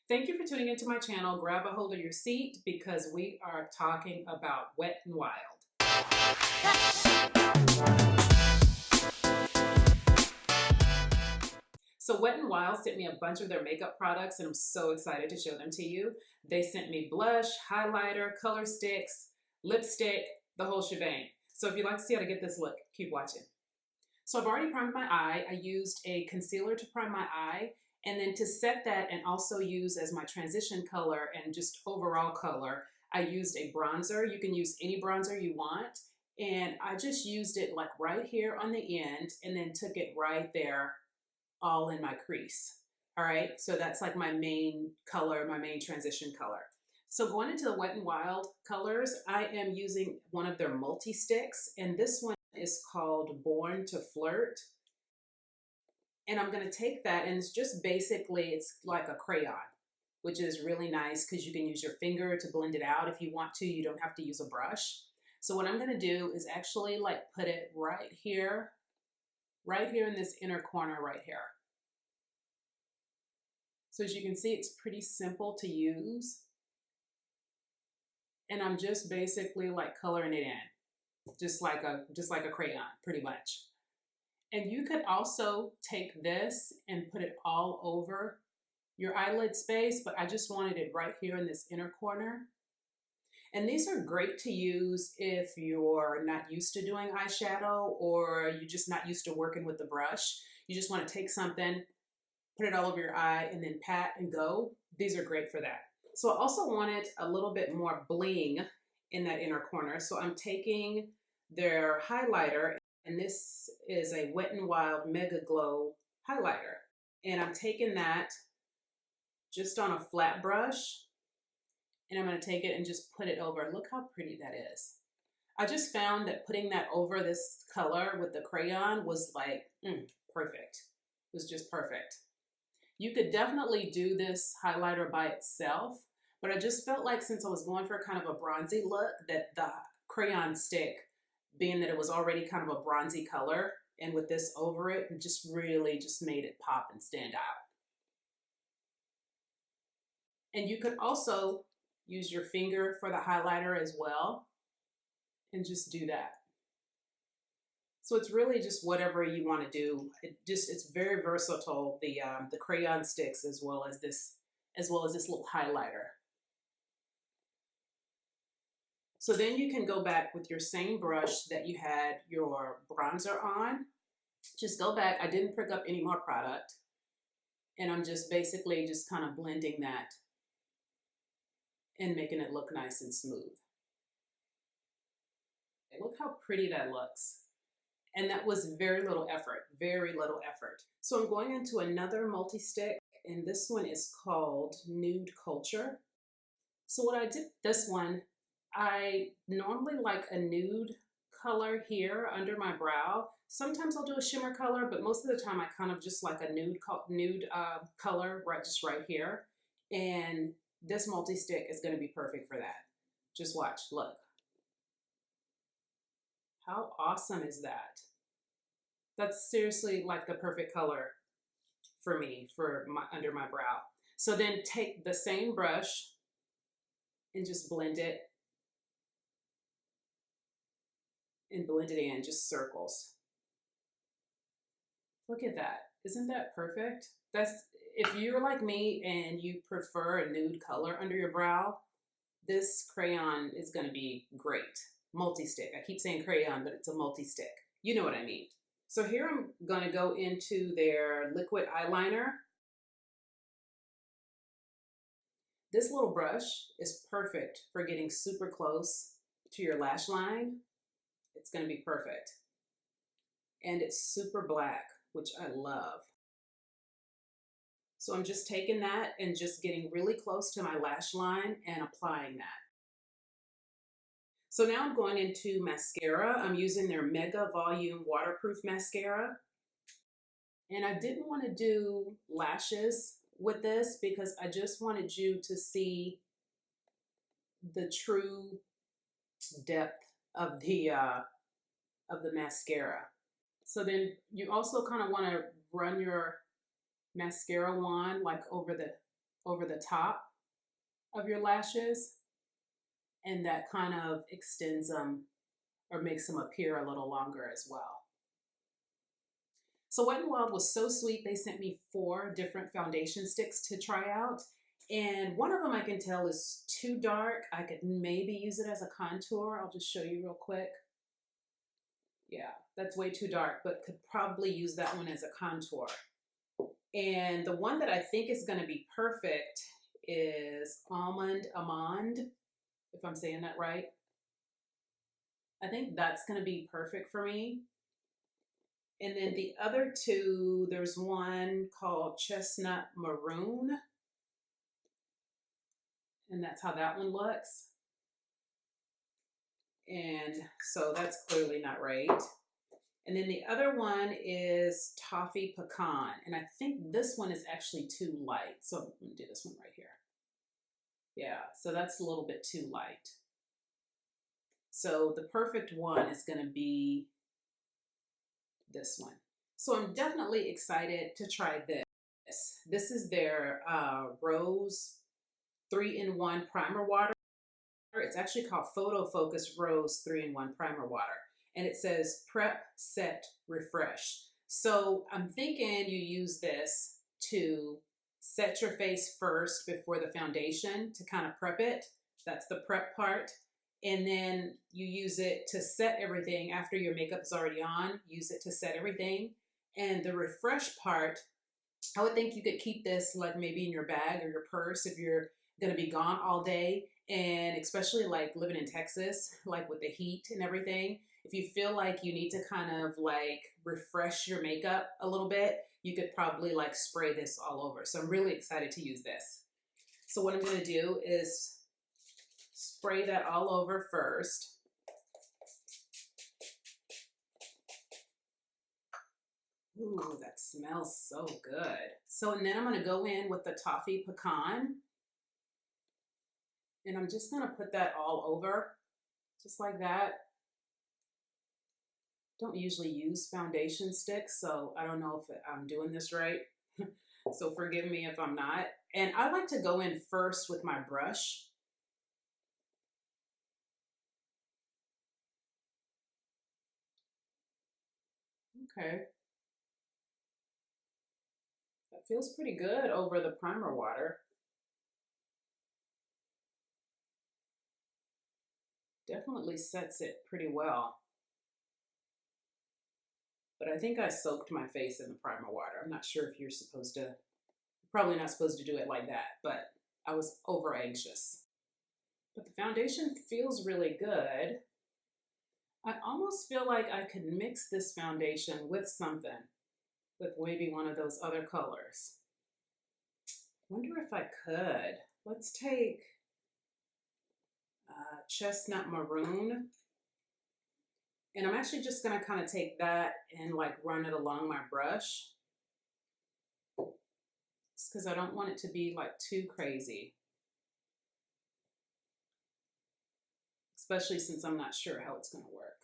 Thank you for tuning into my channel. Grab a hold of your seat because we are talking about Wet n Wild. So Wet n Wild sent me a bunch of their makeup products and I'm so excited to show them to you. They sent me blush, highlighter, color sticks, lipstick, the whole shebang. So if you'd like to see how to get this look, keep watching. So I've already primed my eye. I used a concealer to prime my eye. And then to set that and also use as my transition color and just overall color, I used a bronzer. You can use any bronzer you want. And I just used it like right here on the end and then took it right there all in my crease. All right, so that's like my main color, my main transition color. So going into the Wet n Wild colors, I am using one of their multi-sticks, and this one is called Born to Flirt. And I'm going to take that, and it's just basically, it's like a crayon, which is really nice because you can use your finger to blend it out if you want to. You don't have to use a brush. So what I'm going to do is actually like put it right here in this inner corner right here. So as you can see, it's pretty simple to use. And I'm just basically like coloring it in, just like a crayon, pretty much. And you could also take this and put it all over your eyelid space, but I just wanted it right here in this inner corner. And these are great to use if you're not used to doing eyeshadow or you're just not used to working with the brush. You just want to take something, put it all over your eye, and then pat and go. These are great for that. So I also wanted a little bit more bling in that inner corner. So I'm taking their highlighter, and this is a Wet n Wild Megaglow highlighter. And I'm taking that just on a flat brush, and I'm going to take it and just put it over. Look how pretty that is. I just found that putting that over this color with the crayon was like, perfect. It was just perfect. You could definitely do this highlighter by itself, but I just felt like since I was going for kind of a bronzy look, that the crayon stick, being that it was already kind of a bronzy color, and with this over it, just really just made it pop and stand out. And you could also use your finger for the highlighter as well, and just do that. So it's really just whatever you want to do. It's very versatile, the crayon sticks as well as this little highlighter. So then you can go back with your same brush that you had your bronzer on. Just go back. I didn't pick up any more product. And I'm just basically just kind of blending that and making it look nice and smooth. And look how pretty that looks. And that was very little effort, very little effort. So I'm going into another multi-stick, and this one is called Nude Culture. So what I did with this one, I normally like a nude color here under my brow. Sometimes I'll do a shimmer color, but most of the time I kind of just like a nude color just right here. And this multi-stick is going to be perfect for that. Just watch, look. How awesome is that? That's seriously like the perfect color for me, under my brow. So then take the same brush and just blend it. And blend it in, just circles. Look at that. Isn't that perfect? If you're like me and you prefer a nude color under your brow, this crayon is going to be great. Multi-stick. I keep saying crayon, but it's a multi-stick. You know what I mean. So here I'm going to go into their liquid eyeliner. This little brush is perfect for getting super close to your lash line. It's going to be perfect. And it's super black, which I love. So I'm just taking that and just getting really close to my lash line and applying that. So now I'm going into mascara. I'm using their MegaVolume waterproof mascara. And I didn't want to do lashes with this because I just wanted you to see the true depth of the mascara. So then you also kind of want to run your mascara wand like over over the top of your lashes, and that kind of extends them or makes them appear a little longer as well. So Wet n Wild was so sweet, they sent me 4 different foundation sticks to try out. And one of them I can tell is too dark. I could maybe use it as a contour. I'll just show you real quick. Yeah, that's way too dark, but could probably use that one as a contour. And the one that I think is going to be perfect is Almond, if I'm saying that right. I think that's going to be perfect for me. And then the other 2, there's one called Chestnut Maroon. And that's how that one looks. And so that's clearly not right. And then the other one is Toffee Pecan. And I think this one is actually too light. So I'm going to do this one right here. Yeah, so that's a little bit too light. So the perfect one is going to be this one. So I'm definitely excited to try this. This is their Rose 3-in-1 Primer Water. It's actually called Photofocus Rose 3-in-1 Primer Water. And it says Prep, Set, Refresh. So I'm thinking you use this to set your face first before the foundation to kind of prep it. That's the prep part. And then you use it to set everything after your makeup is already on. Use it to set everything. And the refresh part, I would think you could keep this like maybe in your bag or your purse if you're going to be gone all day. And especially like living in Texas, like with the heat and everything, if you feel like you need to kind of like refresh your makeup a little bit, you could probably like spray this all over. So I'm really excited to use this. So what I'm going to do is spray that all over first. Ooh, that smells so good. So, and then I'm going to go in with the Toffee Pecan. And I'm just going to put that all over, just like that. Don't usually use foundation sticks, so I don't know if I'm doing this right. So forgive me if I'm not. And I like to go in first with my brush. Okay. That feels pretty good over the primer water. Definitely sets it pretty well. But I think I soaked my face in the primer water. I'm not sure if you're supposed to, probably not supposed to do it like that, but I was over anxious. But the foundation feels really good. I almost feel like I could mix this foundation with something, with maybe one of those other colors. Wonder if I could. Let's take Chestnut Maroon. And I'm actually just gonna kind of take that and like run it along my brush. It's because I don't want it to be like too crazy. Especially since I'm not sure how it's gonna work.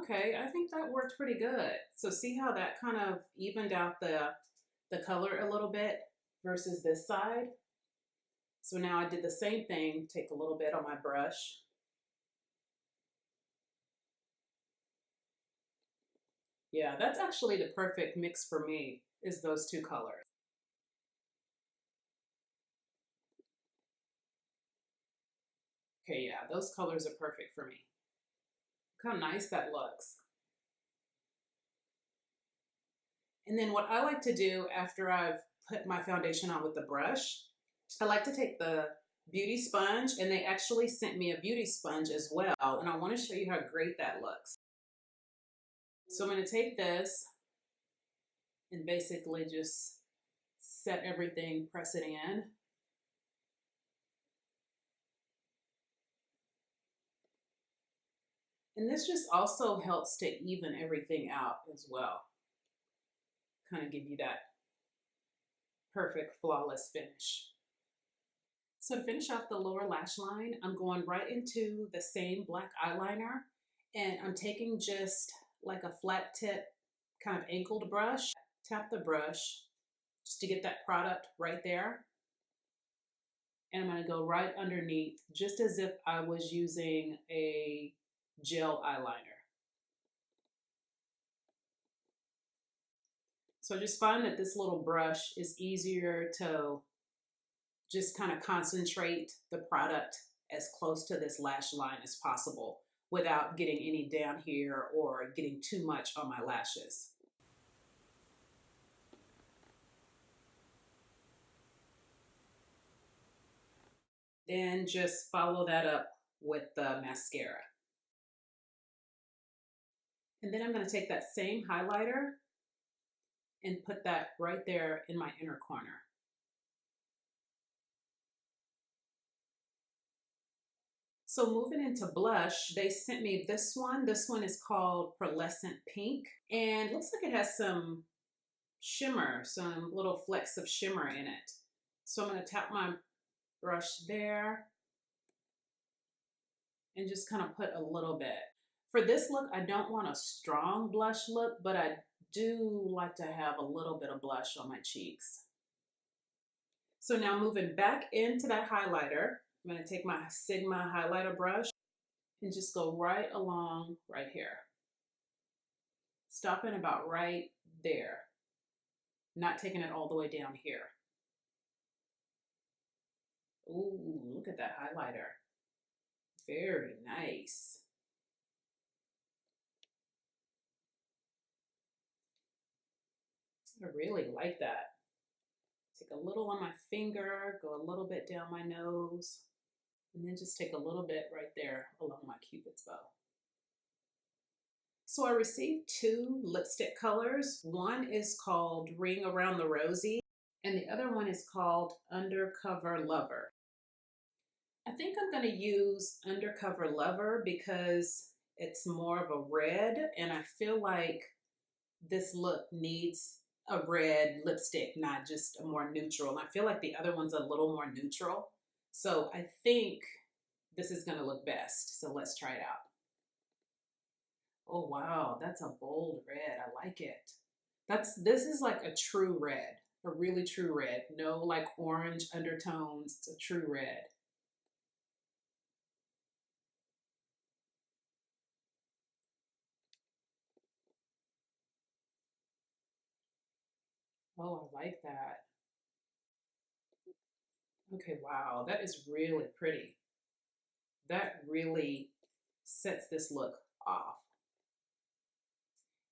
Okay, I think that worked pretty good. So see how that kind of evened out the color a little bit versus this side? So now I did the same thing, take a little bit on my brush. Yeah, that's actually the perfect mix for me, is those two colors. Okay, yeah, those colors are perfect for me. Look how nice that looks. And then what I like to do after I've put my foundation on with the brush, I like to take the beauty sponge, and they actually sent me a beauty sponge as well. And I want to show you how great that looks. So I'm going to take this and basically just set everything, press it in. And this just also helps to even everything out as well. Kind of give you that perfect, flawless finish. So to finish off the lower lash line, I'm going right into the same black eyeliner, and I'm taking just like a flat tip kind of angled brush. Tap the brush just to get that product right there. And I'm going to go right underneath, just as if I was using a gel eyeliner. So I just find that this little brush is easier to just kind of concentrate the product as close to this lash line as possible without getting any down here or getting too much on my lashes. Then just follow that up with the mascara. And then I'm going to take that same highlighter and put that right there in my inner corner. So moving into blush, they sent me this one. This one is called Pearlescent Pink, and it looks like it has some shimmer, some little flecks of shimmer in it. So I'm going to tap my brush there and just kind of put a little bit. For this look, I don't want a strong blush look, but I do like to have a little bit of blush on my cheeks. So now moving back into that highlighter, I'm going to take my Sigma highlighter brush and just go right along right here. Stopping about right there. Not taking it all the way down here. Ooh, look at that highlighter. Very nice. I really like that. Take a little on my finger, go a little bit down my nose, and then just take a little bit right there along my Cupid's bow. So I received two lipstick colors. One is called Ring Around the Rosy, and the other one is called Undercover Lover. I think I'm going to use Undercover Lover because it's more of a red, and I feel like this look needs a red lipstick, not just a more neutral. And I feel like the other one's a little more neutral. So I think this is going to look best. So let's try it out. Oh, wow. That's a bold red. I like it. This is like a true red, a really true red. No like orange undertones. It's a true red. Oh, I like that. Okay, wow, that is really pretty. That really sets this look off.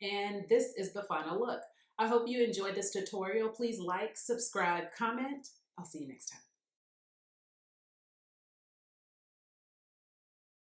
And this is the final look. I hope you enjoyed this tutorial. Please like, subscribe, comment. I'll see you next time.